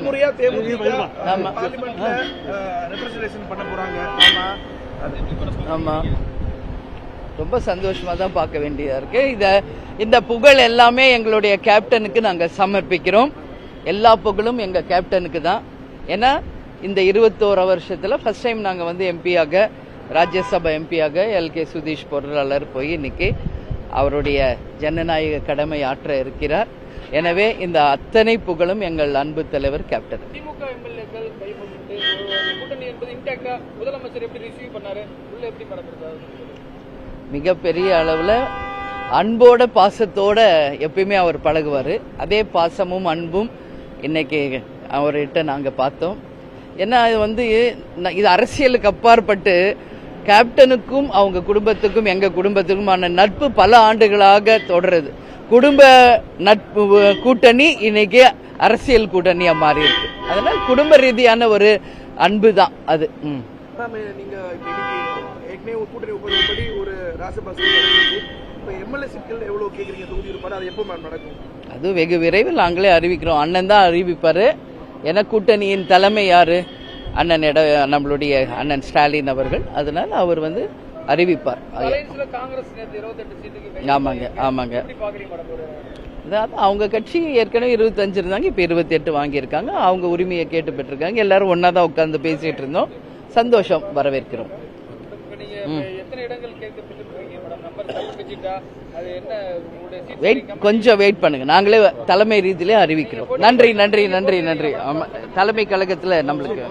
முறையா தேமுதிக பார்லிமெண்ட்ல ரெப்ரசன்டேஷன் பண்ண போறாங்க. ஆமா, ரொம்ப சந்தோஷமா தான் பார்க்க வேண்டியதா இருக்கு. இந்த புகழ் எல்லாமே எங்களுடைய கேப்டனுக்கு நாங்க சமர்ப்பிக்கிறோம். எல்லா புகழும் எங்க கேப்டனுக்கு தான். ஏன்னா இந்த 21 வருஷத்துல ஃபர்ஸ்ட் டைம் நாங்க வந்து எம்பியாக, ராஜ்யசபா எம்பியாக எல்கே சுதீஷ் பொருளாளர் போய் இன்னைக்கு அவருடைய ஜனநாயக கடமை ஆற்ற இருக்கிறார். எனவே இந்த அத்தனை புகழும் எங்கள் அன்பு தலைவர் கேப்டன். திமுக எம்எல்ஏக்கள் கைப்பற்றிட்டு கூட்டணி என்பது இன்டாக்டா முதலமைச்சர் எப்படி ரிசீவ் பண்ணாரு, உள்ள எப்படி நடக்கிறது? மிகப்பெரிய அளவுல அன்போட பாசத்தோட எப்பயுமே அவர் பழகுவாரு. அதே பாசமும் அன்பும் இன்னைக்கு அவர்கிட்ட நாங்க பார்த்தோம். ஏன்னா இது அரசியலுக்கு அப்பாற்பட்டு கேப்டனுக்கும் அவங்க குடும்பத்துக்கும் எங்க குடும்பத்துக்குமான நட்பு பல ஆண்டுகளாக தொடருது. குடும்ப நட்பு கூட்டணி இன்னைக்கு அரசியல் கூட்டணியா மாறி இருக்கு. அதனால குடும்ப ரீதியான ஒரு அன்பு தான் அது. நீங்க ஏற்கனவே கூட்டணி ஒப்பந்தப்படி ஒரு ராஜபாசம் எம்எல்ஏ சிக்கல் எவ்வளவு கேக்குறீங்க? தொகுதி இருப்பாரு, அது எப்போ நடக்கும்? அது வெகு விரைவில் நாங்களே அறிவிக்கிறோம். அண்ணன் தான் அறிவிப்பாரு. என கூட்டணியின் தலைமை யாரு? நம்மளுடைய அண்ணன் ஸ்டாலின் அவர்கள். அதனால அவர் அறிவிப்பார். ஆமாங்க. அவங்க கட்சி ஏற்கனவே 25 இருந்தாங்க, இப்ப 28 வாங்கியிருக்காங்க. அவங்க உரிமையை கேட்டு பெற்றிருக்காங்க. எல்லாரும் ஒன்னாதான் உட்கார்ந்து பேசிட்டு இருந்தோம். சந்தோஷம், வரவேற்கிறோம். கொஞ்சம் வெயிட் பண்ணுங்க, நாங்களே தலைமை ரீதியிலே அறிவிக்கிறோம். நன்றி. தலைமை கழகத்துல நம்மளுக்கு